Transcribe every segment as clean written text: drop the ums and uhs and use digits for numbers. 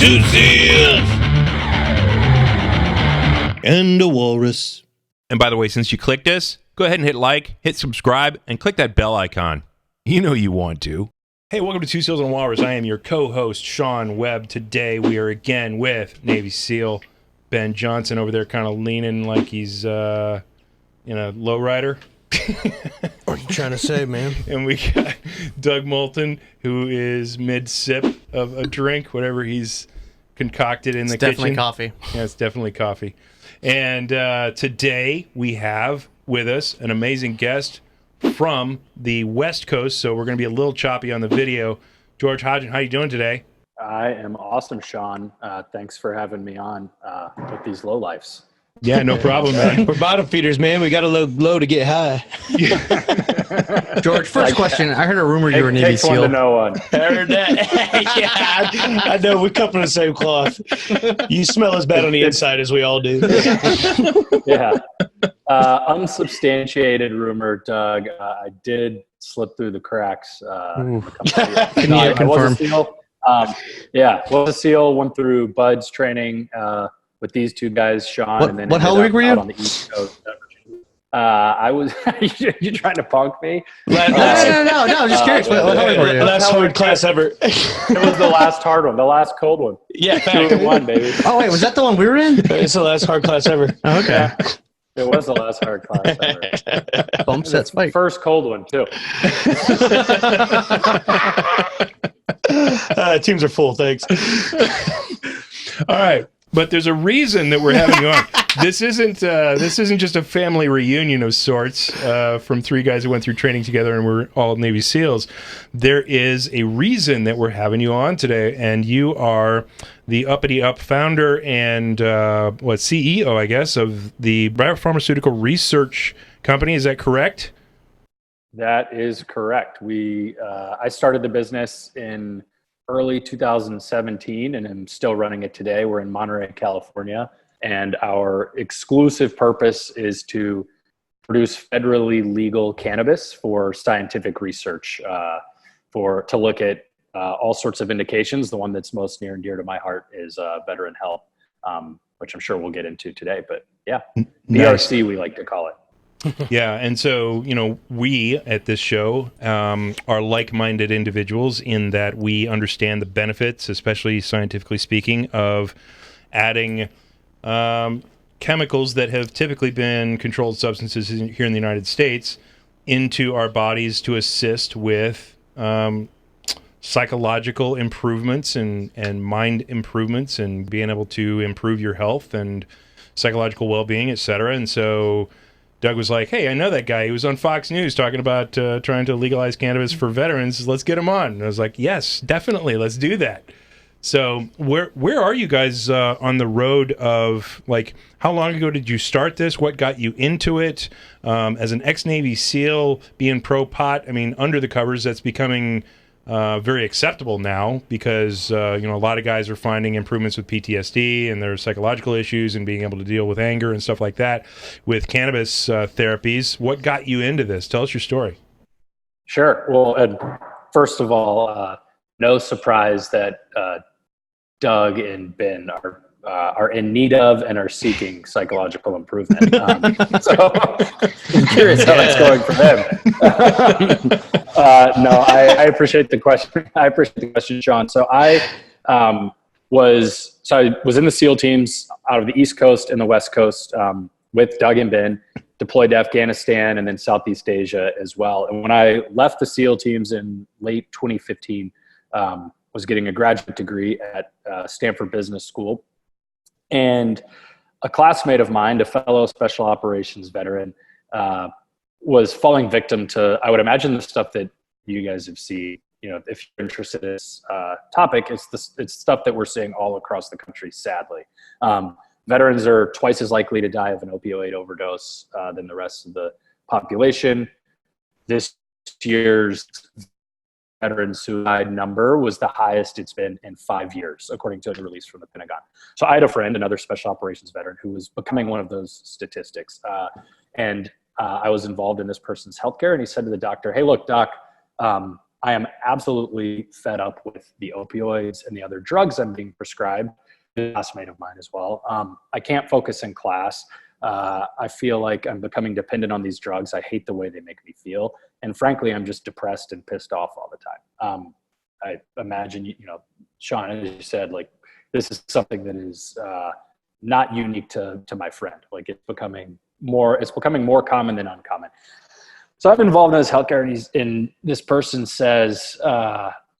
two seals, and a walrus. And by the way, since you clicked us, go ahead and hit like, hit subscribe, and click that bell icon. You know you want to. Hey, welcome to Two Seals and a Walrus. I am your co-host, Sean Webb. Today we are again with Navy SEAL Ben Johnson over there kind of leaning like he's, lowrider. What are you trying to say, man? And we got Doug Moulton, who is mid-sip of a drink, whatever he's concocted in the kitchen. It's definitely coffee. Yeah, it's definitely coffee. And today we have with us an amazing guest from the West Coast, so we're going to be a little choppy on the video. George Hodgin, how you doing today? I am awesome, Sean. Thanks for having me on with these lowlifes. Yeah, no problem, man. We're bottom feeders, man. We got to low to get high. George, first question. I heard a rumor you were a Navy SEAL. One to know one. I heard that. Yeah, I know. We come from the same cloth. You smell as bad on the inside as we all do. Yeah. Unsubstantiated rumor, Doug. I did slip through the cracks. Can you confirm? I was a SEAL. Was a SEAL. Went through BUDS training with these two guys, Sean. And then what hell week were you? On the East Coast. I was. You trying to punk me? No. Just curious. What hell week were you? Last hard class ever. It was the last hard one, the last cold one. Yeah, 2-1, baby. Oh wait, was that the one we were in? It's the last hard class ever. Oh, okay. Yeah. It was the last hard class ever. Bump set spike. First cold one, too. Teams are full, thanks. All right. But there's a reason that we're having you on. This isn't just a family reunion of sorts from three guys who went through training together and we're all Navy SEALs. There is a reason that we're having you on today, and you are the Uppity Up founder and CEO, I guess, of the Biopharmaceutical Research Company. Is that correct? That is correct. I started the business in early 2017, and I'm still running it today. We're in Monterey, California, and our exclusive purpose is to produce federally legal cannabis for scientific research, to look at all sorts of indications. The one that's most near and dear to my heart is veteran health, which I'm sure we'll get into today. But yeah, nice. BRC, we like to call it. Yeah, and so, we at this show are like-minded individuals in that we understand the benefits, especially scientifically speaking, of adding chemicals that have typically been controlled substances here in the United States into our bodies to assist with psychological improvements and mind improvements and being able to improve your health and psychological well-being, et cetera. And so Doug was like, hey, I know that guy. He was on Fox News talking about trying to legalize cannabis for veterans. Let's get him on. And I was like, yes, definitely. Let's do that. So where are you guys on the road of, like, how long ago did you start this? What got you into it? As an ex-Navy SEAL, being pro-pot, I mean, under the covers, that's becoming very acceptable now because, a lot of guys are finding improvements with PTSD and their psychological issues and being able to deal with anger and stuff like that with cannabis therapies. What got you into this? Tell us your story. Sure. Well, and first of all, no surprise that Doug and Ben are in need of and are seeking psychological improvement. So I'm curious how that's going for them. I appreciate the question. I appreciate the question, Sean. So I was in the SEAL teams out of the East Coast and the West Coast with Doug and Ben, deployed to Afghanistan and then Southeast Asia as well. And when I left the SEAL teams in late 2015, was getting a graduate degree at Stanford Business School. And a classmate of mine, a fellow special operations veteran, was falling victim to, I would imagine, the stuff that you guys have seen. If you're interested in this topic, it's stuff that we're seeing all across the country, sadly. Veterans are twice as likely to die of an opioid overdose than the rest of the population. This year's veteran suicide number was the highest it's been in 5 years, according to a release from the Pentagon. So I had a friend, another special operations veteran, who was becoming one of those statistics. I was involved in this person's healthcare, and he said to the doctor, "Hey, look, doc, I am absolutely fed up with the opioids and the other drugs I'm being prescribed. A classmate of mine as well. I can't focus in class. I feel like I'm becoming dependent on these drugs. I hate the way they make me feel. And frankly, I'm just depressed and pissed off all the time. I imagine, Sean, as you said, like, this is something that is not unique to my friend. Like, it's becoming more common than uncommon. So I'm involved in this healthcare, and this person says,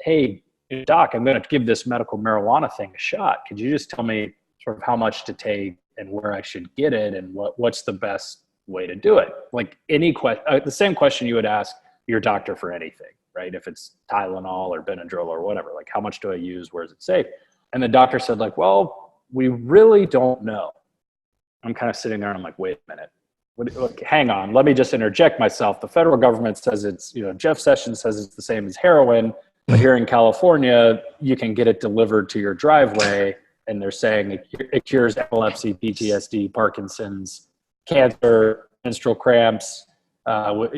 hey, doc, I'm going to give this medical marijuana thing a shot. Could you just tell me sort of how much to take and where I should get it and what's the best way to do it? Like the same question you would ask your doctor for anything, right? If it's Tylenol or Benadryl or whatever, like, how much do I use? Where is it safe? And the doctor said, like, well, we really don't know. I'm kind of sitting there and I'm like, wait a minute. Hang on. Let me just interject myself. The federal government says it's, Jeff Sessions says it's the same as heroin. But here in California, you can get it delivered to your driveway, and they're saying it cures epilepsy, PTSD, Parkinson's, cancer, menstrual cramps,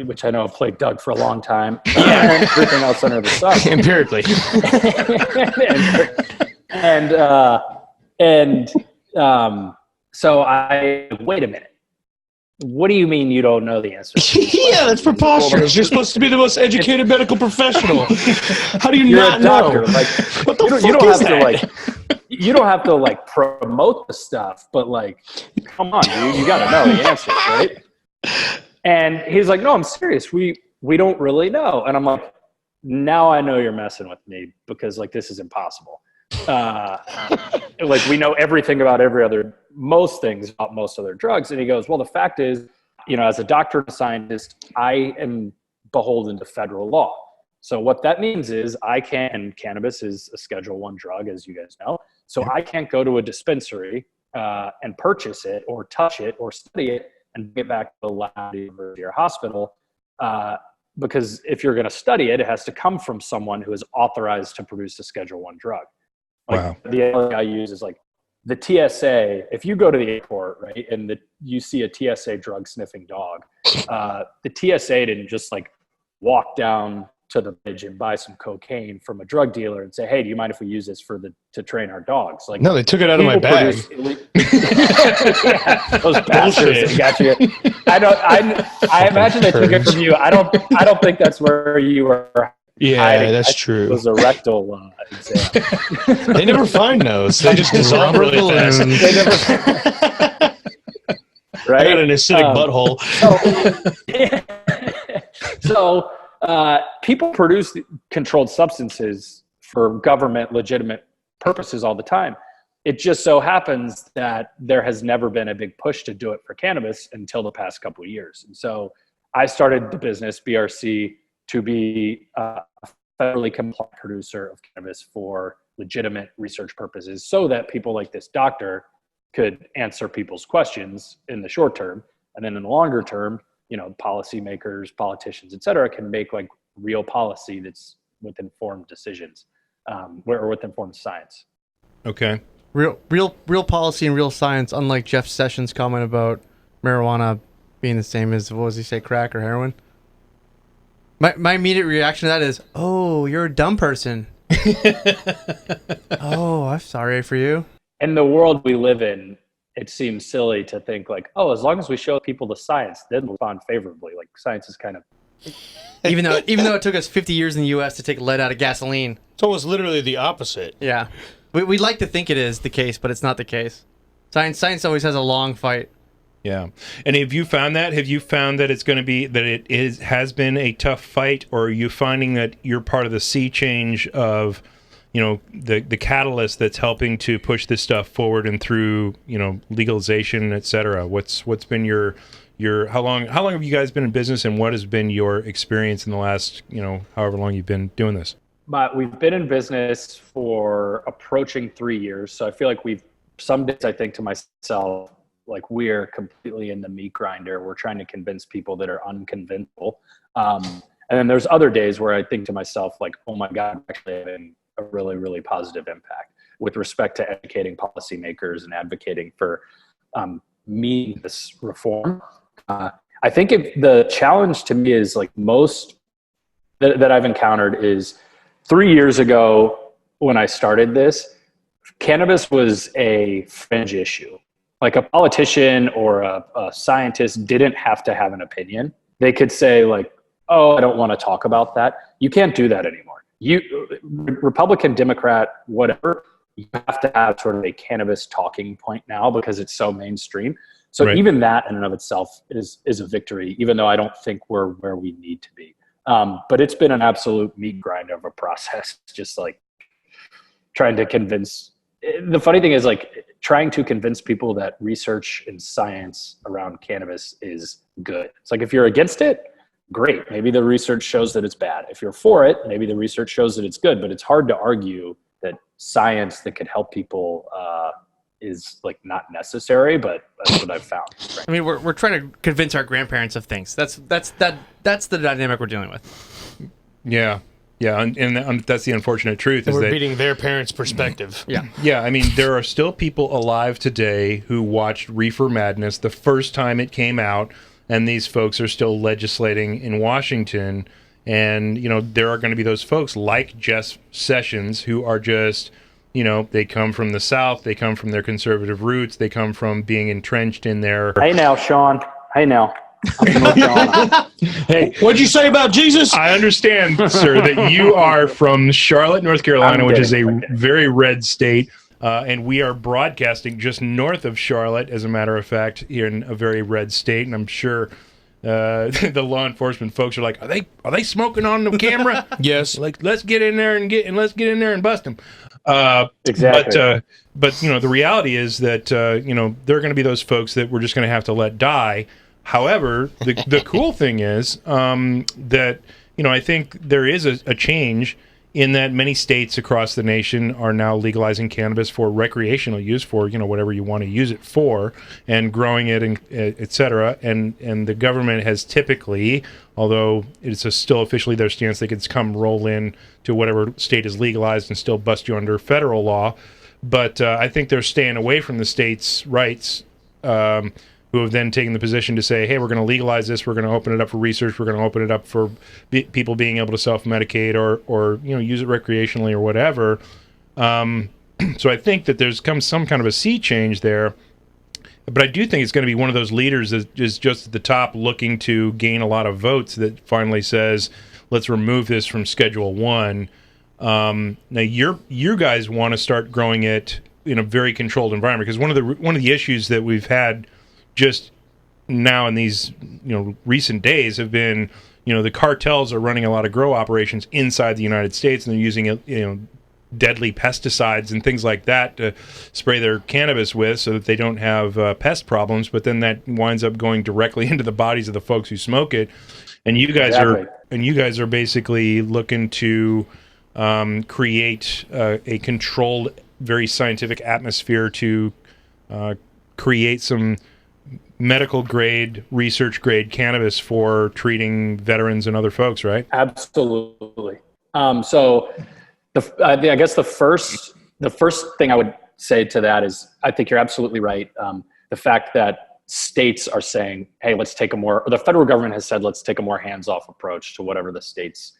which I know have plagued Doug for a long time, and everything else under the sun. Empirically. So wait a minute. What do you mean you don't know the answer? Yeah, that's preposterous. You're supposed to be the most educated medical professional. How do you not know? Like, what the fuck is that? You don't have to like promote the stuff, but like, come on, dude, you got to know the answer, right? And he's like, no, I'm serious. We don't really know. And I'm like, now I know you're messing with me, because like, this is impossible. Like, we know everything about most things about most other drugs. And he goes, well, the fact is, as a doctor and a scientist, I am beholden to federal law. So what that means is and cannabis is a Schedule I drug, as you guys know. So I can't go to a dispensary and purchase it or touch it or study it and get back to the lab, university, or hospital. Because if you're going to study it, it has to come from someone who is authorized to produce a Schedule I drug. Like, wow. The analogy I use is like the TSA. If you go to the airport, right, and you see a TSA drug sniffing dog, the TSA didn't just like walk down to the bridge and buy some cocaine from a drug dealer and say, hey, do you mind if we use this to train our dogs? Like, no, they took it out of my bag. Yeah, those bastards that got you. I imagine they took it from you. I don't think that's where you were. Yeah, hiding. that's true. It was a rectal exam. They never find those. They just dissolve really fast. Right? I got an acidic butthole. So people produce controlled substances for government legitimate purposes all the time. It just so happens that there has never been a big push to do it for cannabis until the past couple of years. And so I started the business, BRC, to be a federally compliant producer of cannabis for legitimate research purposes, so that people like this doctor could answer people's questions in the short term. And then in the longer term, policymakers, politicians, et cetera, can make like real policy that's with informed decisions, or with informed science. Okay. Real policy and real science, unlike Jeff Sessions' comment about marijuana being the same as, what was he say, crack or heroin? My immediate reaction to that is, oh, you're a dumb person. Oh, I'm sorry for you. In the world we live in, it seems silly to think like, oh, as long as we show people the science, they'll respond favorably. Like, science is kind of... Even though it took us 50 years in the U.S. to take lead out of gasoline. It's almost literally the opposite. Yeah. We'd like to think it is the case, but it's not the case. Science always has a long fight. Yeah. And have you found that? Have you found that it's going to be, that it has been a tough fight, or are you finding that you're part of the sea change of, the catalyst that's helping to push this stuff forward and through, legalization, et cetera? What's been your how long have you guys been in business, and what has been your experience in the last, however long you've been doing this? But we've been in business for approaching 3 years. So I feel like some days I think to myself, like, we're completely in the meat grinder. We're trying to convince people that are unconvincible. And then there's other days where I think to myself, like, oh my God, we're actually having a really, really positive impact with respect to educating policymakers and advocating for meaningless reform. I think the challenge to me is like that I've encountered is 3 years ago when I started this, cannabis was a fringe issue. Like a politician or a scientist didn't have to have an opinion. They could say like, oh, I don't want to talk about that. You can't do that anymore. Republican, Democrat, whatever, you have to have sort of a cannabis talking point now because it's so mainstream. So even that in and of itself is a victory, even though I don't think we're where we need to be. But it's been an absolute meat grind of a process, just like trying to convince. The funny thing is like trying to convince people that research and science around cannabis is good. It's like if you're against it, great. Maybe the research shows that it's bad. If you're for it, maybe the research shows that it's good. But it's hard to argue that science that could help people is like not necessary. But that's what I've found. Right? I mean, we're trying to convince our grandparents of things. That's the dynamic we're dealing with. Yeah. Yeah, and that's the unfortunate truth. We're beating their parents' perspective. Yeah. I mean, there are still people alive today who watched Reefer Madness the first time it came out, and these folks are still legislating in Washington. And, you know, there are going to be those folks like Jeff Sessions who are just, you know, they come from the South, they come from their conservative roots, they come from being entrenched in their... Hey now, Sean. Hey now. I'm from North Carolina. Hey, what'd you say about Jesus? I understand, sir, that you are from Charlotte, North Carolina, which is a very red state, and we are broadcasting just north of Charlotte, as a matter of fact, in a very red state. And I'm sure the law enforcement folks are like, "Are they smoking on the camera?" Yes. Like, let's get in there and bust them. Exactly. But you know, the reality is that you know, there are going to be those folks that we're just going to have to let die. However, the cool thing is that, you know, I think there is a change in that many states across the nation are now legalizing cannabis for recreational use, for, you know, whatever you want to use it for, and growing it, and et cetera. And the government has typically, although it's still officially their stance, they could come roll in to whatever state is legalized and still bust you under federal law. But I think they're staying away from the states' rights, who have then taken the position to say, hey, we're going to legalize this, we're going to open it up for research, we're going to open it up for people being able to self-medicate or you know, use it recreationally or whatever. So I think that there's come some kind of a sea change there. But I do think it's going to be one of those leaders that is just at the top looking to gain a lot of votes that finally says, let's remove this from Schedule 1. Now, you guys want to start growing it in a very controlled environment, because one of the issues that we've had just now in these, you know, recent days have been, you know, the cartels are running a lot of grow operations inside the United States, and they're using, you know, deadly pesticides and things like that to spray their cannabis with so that they don't have pest problems. But then that winds up going directly into the bodies of the folks who smoke it. And you guys are basically looking to create a controlled, very scientific atmosphere to create some medical grade, research grade cannabis for treating veterans and other folks, right? Absolutely. So I guess the first thing I would say to that is, I think you're absolutely right. The fact that states are saying, hey, the federal government has said, let's take a more hands-off approach to whatever the states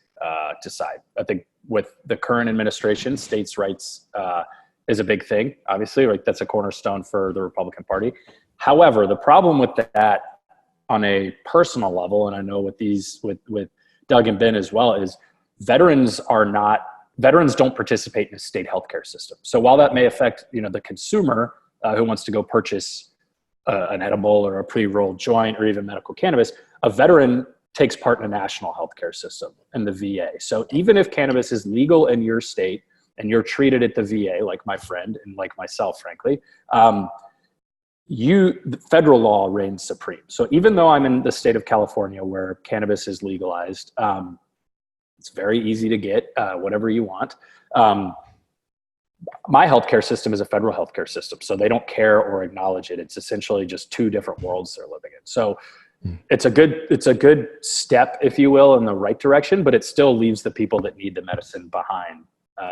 decide. I think with the current administration, states' rights is a big thing, obviously, right? That's a cornerstone for the Republican Party. However, the problem with that on a personal level, and I know with Doug and Ben as well, is veterans don't participate in a state healthcare system. So while that may affect, you know, the consumer who wants to go purchase an edible or a pre-rolled joint or even medical cannabis, a veteran takes part in a national healthcare system in the VA. So even if cannabis is legal in your state and you're treated at the VA, like my friend and like myself, frankly, the federal law reigns supreme. So even though I'm in the state of California where cannabis is legalized, it's very easy to get whatever you want. My healthcare system is a federal healthcare system, so they don't care or acknowledge it. It's essentially just two different worlds they're living in. So it's a good step, if you will, in the right direction, but it still leaves the people that need the medicine behind.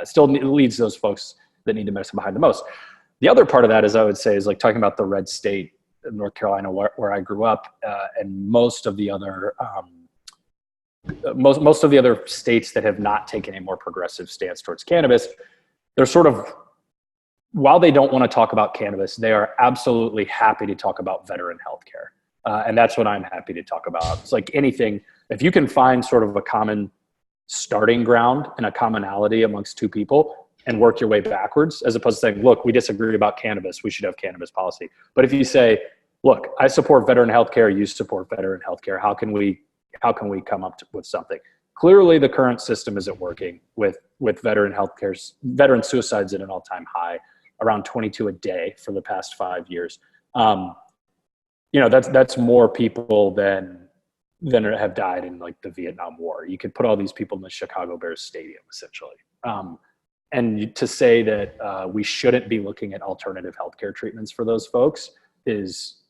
Still leaves those folks that need the medicine behind the most. The other part of that is, I would say, is like talking about the red state of North Carolina, where I grew up, and most of the other most of the other states that have not taken a more progressive stance towards cannabis, they're sort of, while they don't want to talk about cannabis, they are absolutely happy to talk about veteran healthcare. And that's what I'm happy to talk about. It's like anything, if you can find sort of a common starting ground and a commonality amongst two people and work your way backwards, as opposed to saying, look, we disagree about cannabis, we should have cannabis policy. But if you say, look, I support veteran healthcare, you support veteran healthcare, how can we come up with something? Clearly the current system isn't working with veteran veteran suicides at an all-time high, around 22 a day for the past 5 years. That's more people than have died in like the Vietnam War. You could put all these people in the Chicago Bears stadium, essentially. And to say that we shouldn't be looking at alternative healthcare treatments for those folks is,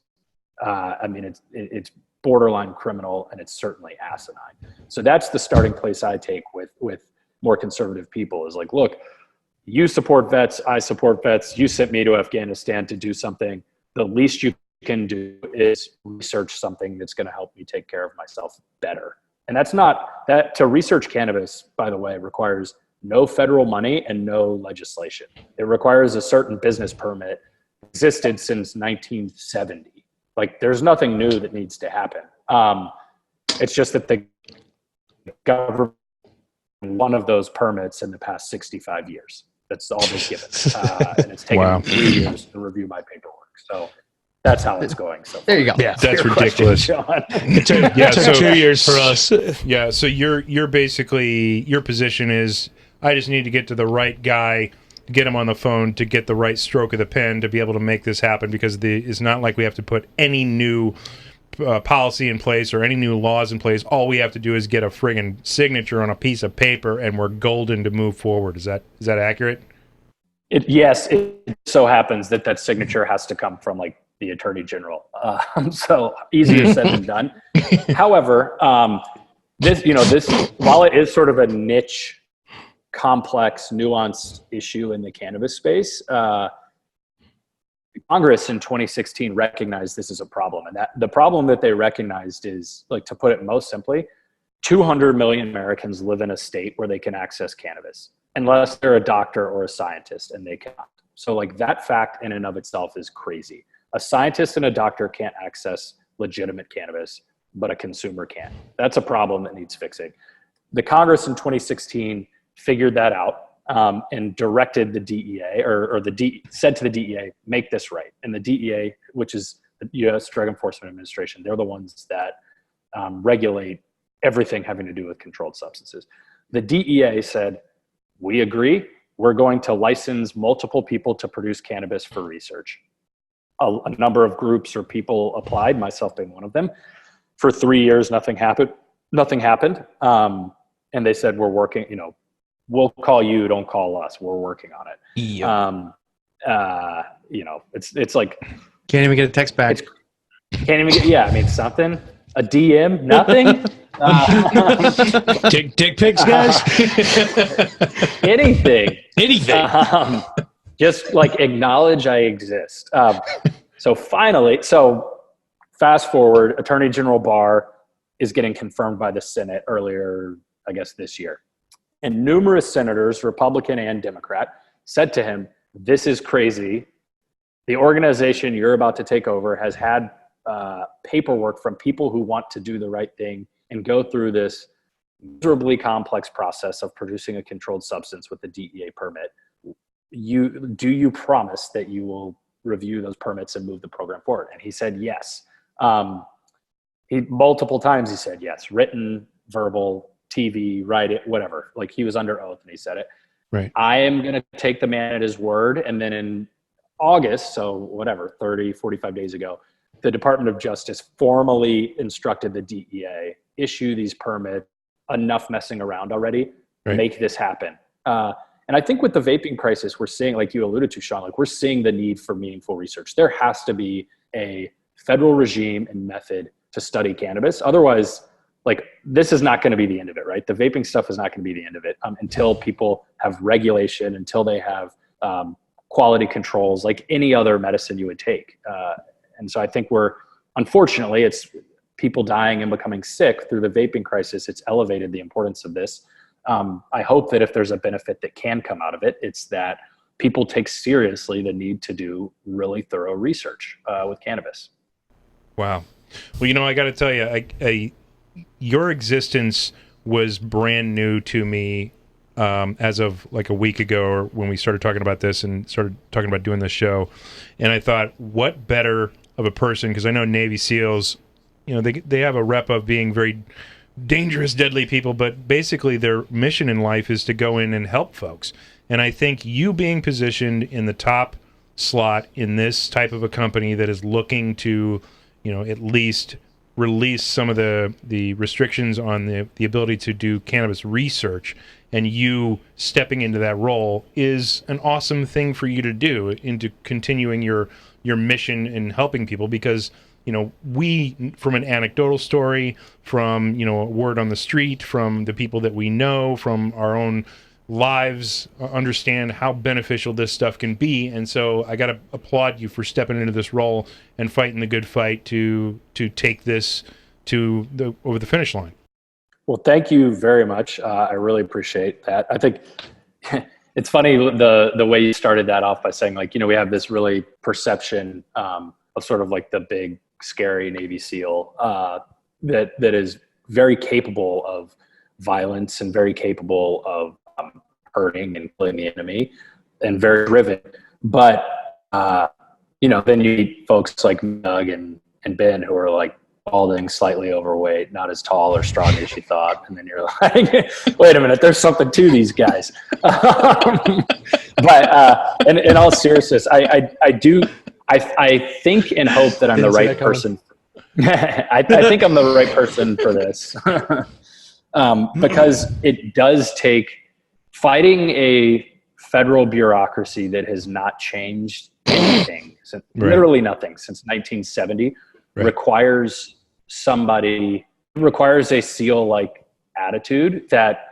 it's borderline criminal, and it's certainly asinine. So that's the starting place I take with more conservative people, is like, look, you support vets, I support vets, you sent me to Afghanistan to do something. The least you can do is research something that's going to help me take care of myself better. And to research cannabis, by the way, requires no federal money and no legislation. It requires a certain business permit, existed since 1970. Like, there's nothing new that needs to happen. It's just that the government, one of those permits in the past 65 years. That's all they've given. And it's taken 3 years to review my paperwork. So that's how it's going. So there you go. Yeah, that's ridiculous. It took 2 years for us. Yeah. So your basically, your position is, I just need to get to the right guy, get him on the phone to get the right stroke of the pen to be able to make this happen, because it's not like we have to put any new policy in place or any new laws in place. All we have to do is get a friggin' signature on a piece of paper and we're golden to move forward. Is that accurate? Yes, it so happens that signature has to come from like the Attorney General. So easier said than done. However, this while it is sort of a niche, complex, nuanced issue in the cannabis space, Congress in 2016 recognized this as a problem. And that the problem that they recognized is, like, to put it most simply, 200 million Americans live in a state where they can access cannabis unless they're a doctor or a scientist, and they cannot. So like, that fact in and of itself is crazy. A scientist and a doctor can't access legitimate cannabis, but a consumer can. That's a problem that needs fixing. The Congress in 2016 figured that out, and directed the DEA, said to the DEA, make this right. And the DEA, which is the U.S. Drug Enforcement Administration, they're the ones that regulate everything having to do with controlled substances. The DEA said, we agree, we're going to license multiple people to produce cannabis for research. A number of groups or people applied, myself being one of them. For 3 years, nothing happened. And they said, we're working, we'll call you, don't call us. We're working on it. Yeah. It's like, Can't even get a text back. Can't even get, something, a DM, nothing. Dick pics, guys. Anything. Just like acknowledge I exist. So fast forward, Attorney General Barr is getting confirmed by the Senate earlier, I guess, this year. And numerous senators, Republican and Democrat, said to him, this is crazy. The organization you're about to take over has had paperwork from people who want to do the right thing and go through this miserably complex process of producing a controlled substance with the DEA permit. Do you promise that you will review those permits and move the program forward? And he said yes. Multiple times he said yes, written, verbal, TV, write it, whatever. Like, he was under oath and he said it. Right. I am going to take the man at his word. And then in August, so whatever, 30, 45 days ago, the Department of Justice formally instructed the DEA, issue these permits, enough messing around already, make this happen. And I think with the vaping crisis, we're seeing, like you alluded to, Sean, like, we're seeing the need for meaningful research. There has to be a federal regime and method to study cannabis. Otherwise, like, this is not going to be the end of it, right? The vaping stuff is not going to be the end of it until people have regulation, until they have quality controls, like any other medicine you would take. And so I think unfortunately, people dying and becoming sick through the vaping crisis, it's elevated the importance of this. I hope that if there's a benefit that can come out of it, it's that people take seriously the need to do really thorough research with cannabis. Wow. Well, I got to tell you, your existence was brand new to me as of like a week ago, or when we started talking about this and started talking about doing this show. And I thought, what better of a person? Because I know Navy SEALs, they have a rep of being very dangerous, deadly people, but basically their mission in life is to go in and help folks. And I think you being positioned in the top slot in this type of a company that is looking to, at least release some of the restrictions on the ability to do cannabis research, and you stepping into that role is an awesome thing for you to do into continuing your mission in helping people. Because we, from an anecdotal story, from a word on the street, from the people that we know, from our own lives, understand how beneficial this stuff can be. And so I got to applaud you for stepping into this role and fighting the good fight to take this over the finish line. Well, thank you very much. I really appreciate that. I think it's funny the way you started that off by saying, like, we have this really perception of sort of like the big scary Navy SEAL that is very capable of violence and very capable of hurting and killing the enemy and very driven. But, then you meet folks like Doug and Ben who are like balding, slightly overweight, not as tall or strong as you thought. And then you're like, wait a minute, there's something to these guys. But in all seriousness, I think and hope that I'm the right person. I think I'm the right person for this. Because it does take fighting a federal bureaucracy that has not changed anything, literally nothing since 1970, requires a SEAL-like attitude that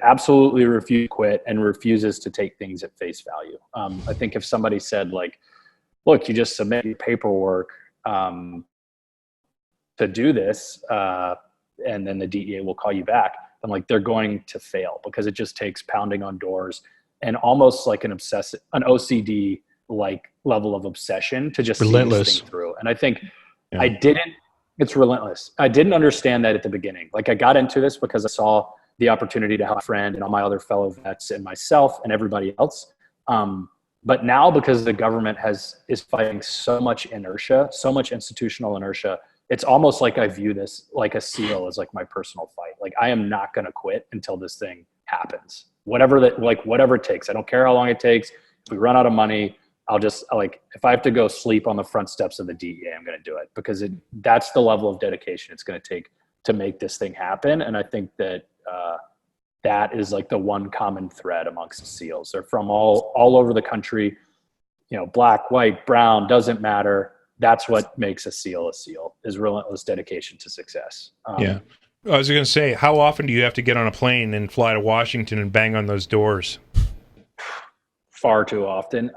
absolutely refuse to quit and refuses to take things at face value. I think if somebody said, like, look, you just submit your paperwork to do this, and then the DEA will call you back, I'm like, they're going to fail, because it just takes pounding on doors and almost like an OCD like level of obsession to just see this thing through. And I think it's relentless. I didn't understand that at the beginning. Like, I got into this because I saw the opportunity to help a friend and all my other fellow vets and myself and everybody else. But now, because the government is fighting so much inertia, so much institutional inertia, it's almost like I view this like a SEAL as like my personal fight. Like, I am not going to quit until this thing happens. Whatever it takes. I don't care how long it takes. If we run out of money, I'll just, like, if I have to go sleep on the front steps of the DEA, I'm going to do it, because that's the level of dedication it's going to take to make this thing happen. And I think that that is like the one common thread amongst SEALs. They're from all over the country, black, white, brown, doesn't matter. That's what makes a SEAL, is relentless dedication to success. Yeah. I was going to say, how often do you have to get on a plane and fly to Washington and bang on those doors? Far too often.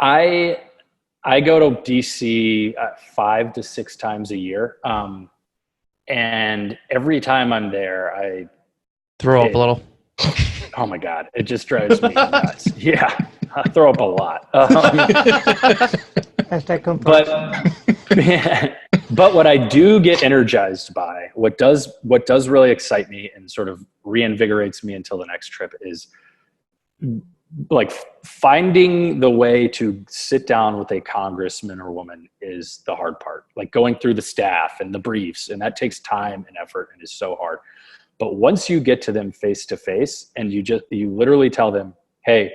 I go to DC 5 to 6 times a year. And every time I'm there, I throw up a little. Oh my God. It just drives me nuts. Yeah. I throw up a lot. But what I do get energized by, what does really excite me and sort of reinvigorates me until the next trip, is like finding the way to sit down with a congressman or woman is the hard part. Like going through the staff and the briefs, and that takes time and effort and is so hard. But once you get to them face to face and you literally tell them, hey,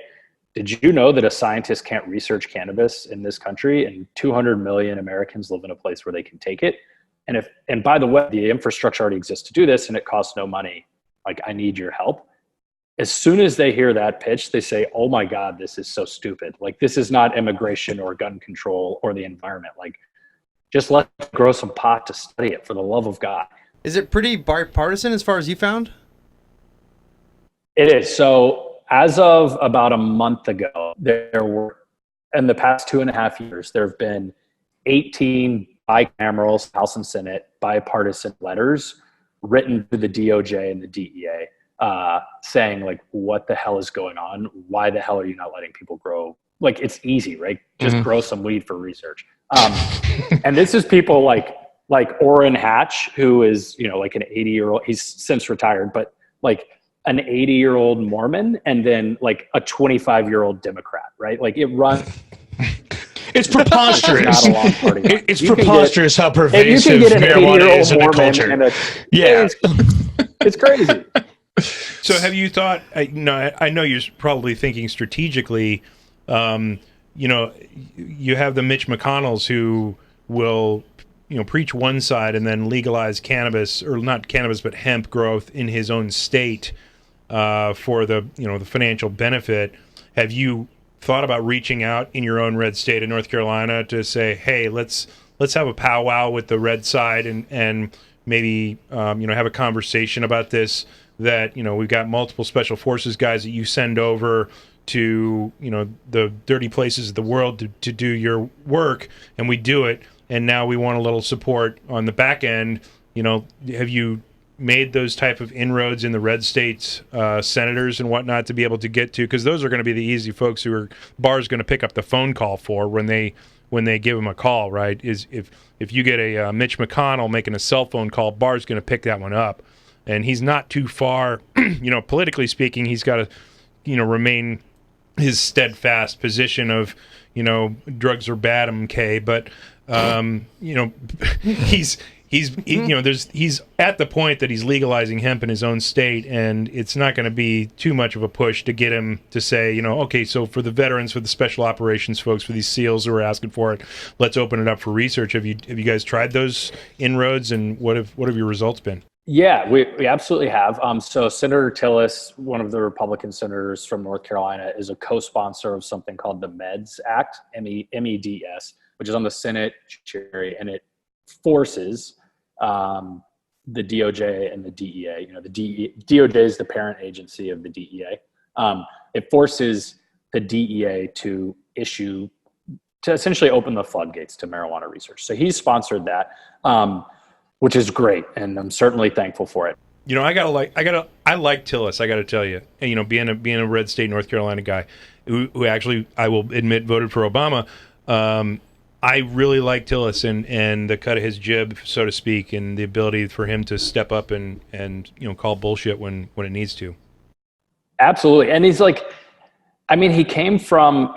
did you know that a scientist can't research cannabis in this country, and 200 million Americans live in a place where they can take it? And by the way, the infrastructure already exists to do this and it costs no money. Like, I need your help. As soon as they hear that pitch, they say, oh my God, this is so stupid. Like, this is not immigration or gun control or the environment. Like, just let's grow some pot to study it, for the love of God. Is it pretty bipartisan as far as you found? It is. So as of about a month ago, there were, in the past 2.5 years, there have been 18 bicameral House and Senate bipartisan letters written to the DOJ and the DEA saying like, what the hell is going on? Why the hell are you not letting people grow? Like, it's easy, right? Just grow some weed for research. And this is people like Orrin Hatch, who is, like an 80-year-old, he's since retired, but like an 80-year-old Mormon, and then like a 25-year-old Democrat, right? Like, it runs. It's preposterous. Not a long party. It's preposterous how pervasive marijuana is in the culture. It's crazy. So have you thought, I know you're probably thinking strategically, you have the Mitch McConnells who will, preach one side and then legalize cannabis, or not cannabis, but hemp growth in his own state for the, the financial benefit. Have you thought about reaching out in your own red state of North Carolina to say, hey, let's have a powwow with the red side and maybe, have a conversation about this, that, we've got multiple special forces guys that you send over to, the dirty places of the world to do your work, and we do it. And now we want a little support on the back end. Have you made those type of inroads in the red states, senators and whatnot, to be able to get to? Because those are going to be the easy folks who Barr's going to pick up the phone call for when they give him a call, right? Is if you get a Mitch McConnell making a cell phone call, Barr's going to pick that one up, and he's not too far. Politically speaking, he's got to remain his steadfast position of drugs are bad, MK, but he's at the point that he's legalizing hemp in his own state, and it's not going to be too much of a push to get him to say, okay, so for the veterans, for the special operations folks, for these SEALs who are asking for it, let's open it up for research. Have you guys tried those inroads, and what have your results been? Yeah, we absolutely have. So Senator Tillis, one of the Republican senators from North Carolina, is a co-sponsor of something called the MEDS Act, MEDS, which is on the Senate Judiciary, and it forces the DOJ and the DEA. The DOJ is the parent agency of the DEA. It forces the DEA to essentially open the floodgates to marijuana research. So he's sponsored that. Which is great, and I'm certainly thankful for it. I like Tillis. I got to tell you, and being a red state North Carolina guy, who actually, I will admit, voted for Obama. I really like Tillis and the cut of his jib, so to speak, and the ability for him to step up and call bullshit when it needs to. Absolutely, and he's like, he came from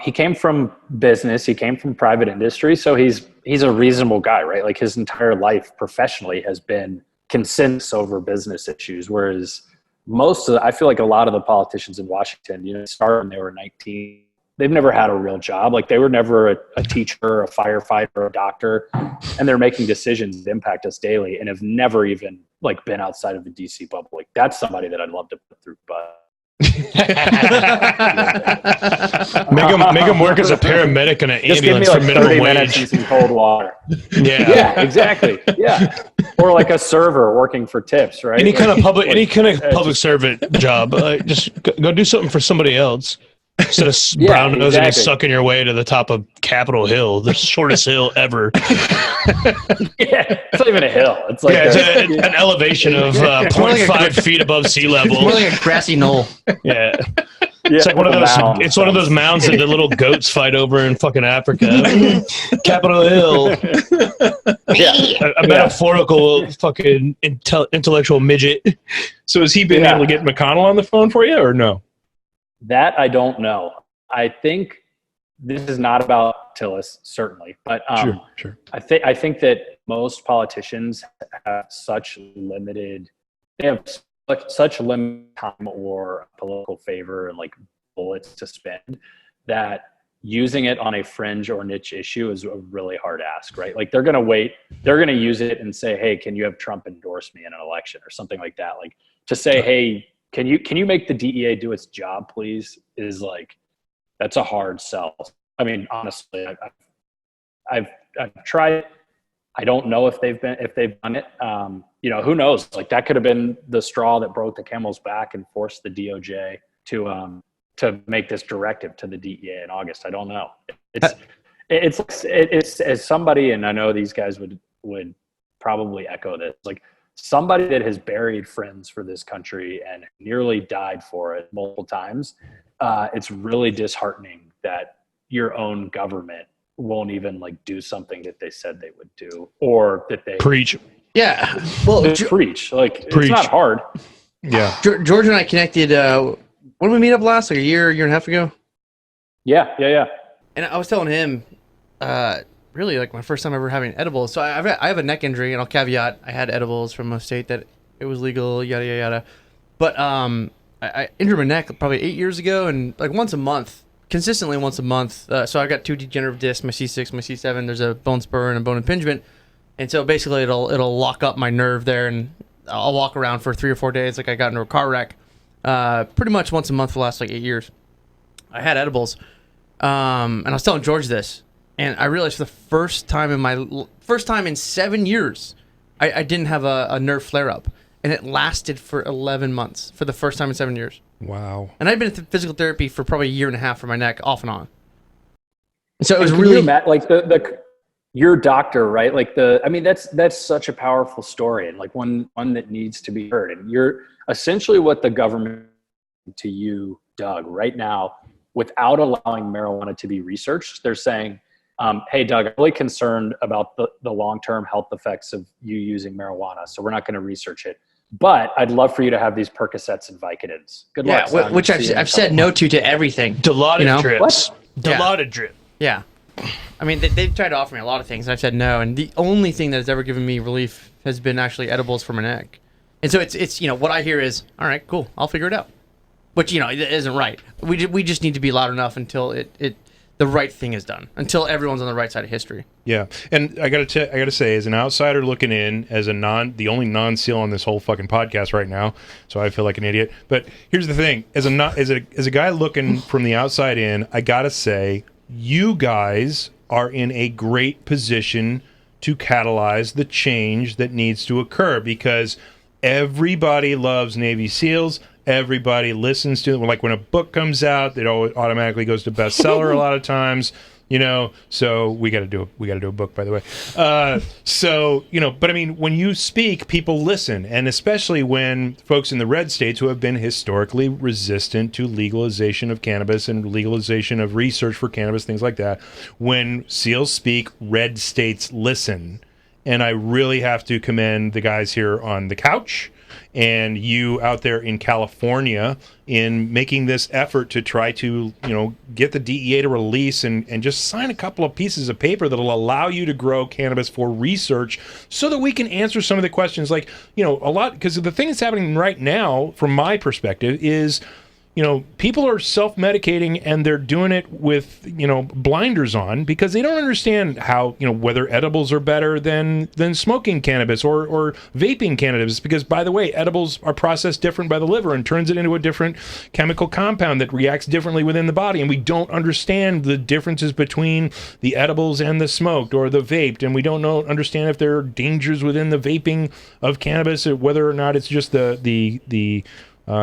business, he came from private industry, so he's a reasonable guy, right? Like, his entire life professionally has been consensus over business issues, whereas I feel like a lot of the politicians in Washington, started when they were 19. They've never had a real job. Like, they were never a teacher, a firefighter, a doctor, and they're making decisions that impact us daily and have never even been outside of the DC bubble. Like, that's somebody that I'd love to put through, but make him work as a paramedic in an ambulance for minimum 30 wage. minutes and some cold water. Yeah, exactly. Yeah, or like a server working for tips, right? Any kind of public servant job. Just go do something for somebody else instead of brown nosing and sucking your way to the top of Capitol Hill, the shortest hill ever. It's not even a hill. It's like an elevation of 0.5 feet above sea level. More like a grassy knoll. Yeah. It's like one of those. It's one of those mounds that the little goats fight over in fucking Africa. Capitol Hill. A metaphorical fucking intellectual midget. So has he been able to get McConnell on the phone for you, or no? That I don't know. I think this is not about Tillis, certainly, but sure. I think that most politicians have such limited time or political favor and bullets to spend that using it on a fringe or niche issue is a really hard ask, right? Like, they're going to wait, they're going to use it and say, hey, can you have Trump endorse me in an election or something like that? Like, to say, hey, can you make the DEA do its job, please? Is that's a hard sell. I mean, honestly, I've tried. I don't know if they've done it. Who knows? That could have been the straw that broke the camel's back and forced the DOJ to make this directive to the DEA in August. I don't know. it's as somebody, and I know these guys would probably echo this, like somebody that has buried friends for this country and nearly died for it multiple times. It's really disheartening that your own government won't even like do something that they said they would do, or that they Preach. Yeah. Well, preach. Like Preach. it's not hard. Yeah. George and I connected. When did we meet up last? Like a year and a half ago. Yeah. And I was telling him, really like my first time ever having edibles. So I have a neck injury, and I'll caveat I had edibles from a state that it was legal, yada yada yada. But I injured my neck probably 8 years ago, and like consistently once a month. So I got 2 degenerative discs, my C6, my C7. There's a bone spur and a bone impingement, and so basically it'll lock up my nerve there, and I'll walk around for 3 or 4 days like I got into a car wreck. Pretty much once a month for the last like 8 years. I had edibles, and I was telling George this, and I realized for the first time in 7 years, I didn't have a nerve flare up, and it lasted for 11 months for the first time in 7 years. Wow. And I'd been in physical therapy for probably a year and a half for my neck, off and on. And so it was Can really you like your doctor, right? Like that's such a powerful story, and like one that needs to be heard. And you're essentially what the government to you, Doug, right now, without allowing marijuana to be researched. They're saying, hey, Doug, I'm really concerned about the long-term health effects of you using marijuana, so we're not going to research it. But I'd love for you to have these Percocets and Vicodins. Good luck. Yeah, which I've said no to everything. Dilaudid drips. What? Dilaudid drip. Yeah. I mean, they've tried to offer me a lot of things, and I've said no. And the only thing that has ever given me relief has been actually edibles for my neck. And so it's what I hear is, all right, cool, I'll figure it out. Which, it isn't right. We just need to be loud enough until the right thing is done, until everyone's on the right side of history. Yeah, and I gotta say, as an outsider looking in, as the only non-SEAL on this whole fucking podcast right now, so I feel like an idiot. But here's the thing: as a guy looking from the outside in, I gotta say, you guys are in a great position to catalyze the change that needs to occur, because everybody loves Navy SEALs. Everybody listens to them. Like when a book comes out, it automatically goes to bestseller a lot of times, so we got to do a book, by the way. But I mean, when you speak, people listen. And especially when folks in the red states who have been historically resistant to legalization of cannabis and legalization of research for cannabis, things like that, when SEALs speak, red states listen. And I really have to commend the guys here on the couch and you out there in California in making this effort to try to, get the DEA to release and just sign a couple of pieces of paper that'll allow you to grow cannabis for research so that we can answer some of the questions. Like, a lot, because the thing that's happening right now, from my perspective, is people are self-medicating and they're doing it with, blinders on, because they don't understand how, whether edibles are better than smoking cannabis or vaping cannabis. Because, by the way, edibles are processed different by the liver and turns it into a different chemical compound that reacts differently within the body. And we don't understand the differences between the edibles and the smoked or the vaped. And we don't understand if there are dangers within the vaping of cannabis, or whether or not it's just the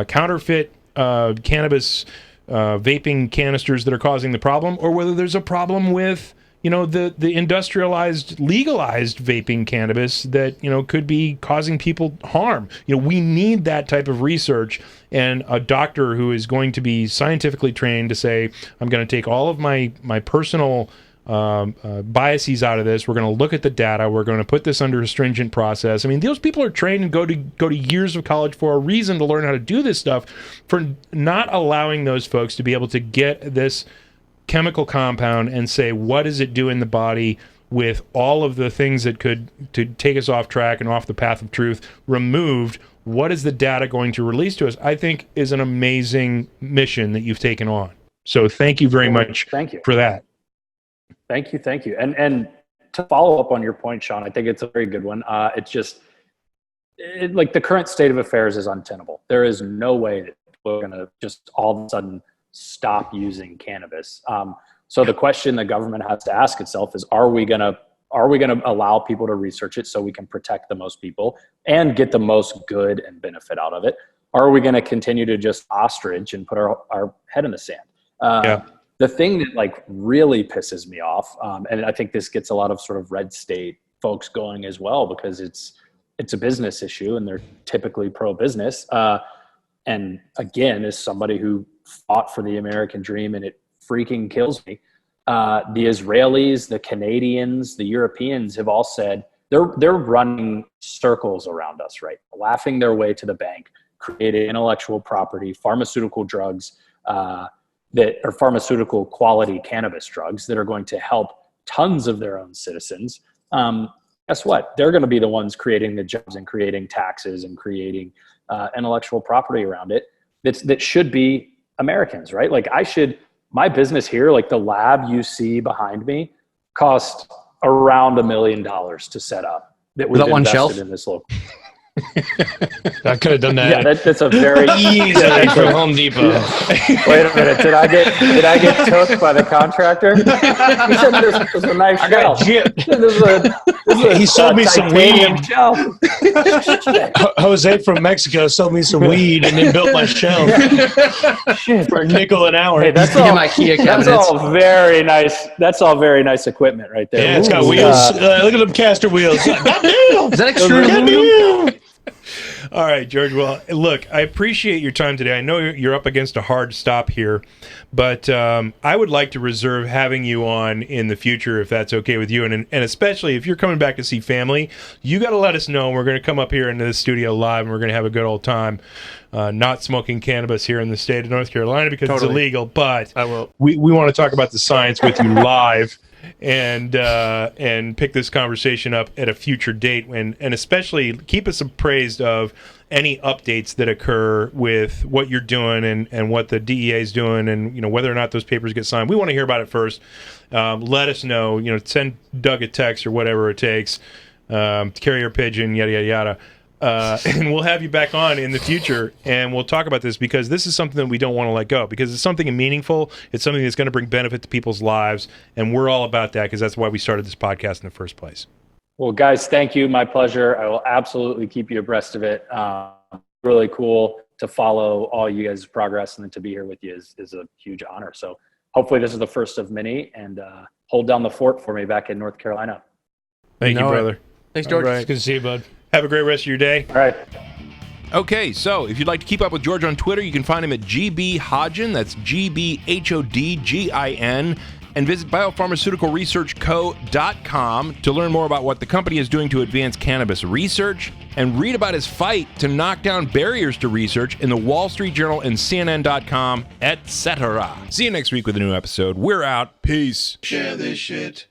counterfeit cannabis vaping canisters that are causing the problem, or whether there's a problem with the industrialized, legalized vaping cannabis that could be causing people harm. We need that type of research, and a doctor who is going to be scientifically trained to say, I'm going to take all of my personal biases out of this. We're going to look at the data. We're going to put this under a stringent process. I mean, those people are trained and go to years of college for a reason to learn how to do this stuff. For not allowing those folks to be able to get this chemical compound and say, what does it do in the body, with all of the things that could to take us off track and off the path of truth removed, what is the data going to release to us, I think is an amazing mission that you've taken on. So thank you very much for that. Thank you. And to follow up on your point, Sean, I think it's a very good one. It's just like the current state of affairs is untenable. There is no way that we're going to just all of a sudden stop using cannabis. So the question the government has to ask itself is, are we going to allow people to research it so we can protect the most people and get the most good and benefit out of it? Or are we going to continue to just ostrich and put our head in the sand? The thing that like really pisses me off, and I think this gets a lot of sort of red state folks going as well, because it's a business issue and they're typically pro-business. And again, as somebody who fought for the American dream, and it freaking kills me, the Israelis, the Canadians, the Europeans have all said they're running circles around us, right? Laughing their way to the bank, creating intellectual property, pharmaceutical drugs, that are pharmaceutical quality cannabis drugs that are going to help tons of their own citizens. Guess what? They're going to be the ones creating the jobs and creating taxes and creating intellectual property around it. That should be Americans, right? Like my business here, like the lab you see behind me, cost around $1 million to set up. That we've that one shelf in this local. I could have done that. Yeah, that's a very easily from Home Depot. Wait a minute, did I get took by the contractor? He said this was a nice shelf. He sold me some weed. Shelf. Jose from Mexico sold me some weed and then built my shelf for a nickel an hour. Hey, that's all my IKEA cabinets. That's all very nice. That's all very nice equipment right there. Yeah, it's got wheels. Look at them caster wheels. Is that extruded? All right, George. Well, look, I appreciate your time today. I know you're up against a hard stop here, but I would like to reserve having you on in the future if that's okay with you. And especially if you're coming back to see family, you got to let us know. We're going to come up here into the studio live, and we're going to have a good old time not smoking cannabis here in the state of North Carolina because it's illegal. But I will. We want to talk about the science with you live. And pick this conversation up at a future date, and especially keep us appraised of any updates that occur with what you're doing and what the DEA is doing, and whether or not those papers get signed. We want to hear about it first. Let us know. Send Doug a text or whatever it takes. Carrier pigeon, yada yada yada. And we'll have you back on in the future, and we'll talk about this, because this is something that we don't want to let go, because it's something meaningful. It's something that's going to bring benefit to people's lives, and we're all about that, because that's why we started this podcast in the first place. Well, guys, thank you. My pleasure. I will absolutely keep you abreast of it. Really cool to follow all you guys' progress, and then to be here with you is a huge honor. So hopefully this is the first of many, and hold down the fort for me back in North Carolina. Thank you, brother. Thanks, George. Right. Good to see you, bud. Have a great rest of your day. All right. Okay, so if you'd like to keep up with George on Twitter, you can find him at GB Hodgin. That's GBHODGIN. And visit biopharmaceuticalresearchco.com to learn more about what the company is doing to advance cannabis research, and read about his fight to knock down barriers to research in the Wall Street Journal and CNN.com, etc. See you next week with a new episode. We're out. Peace. Share this shit.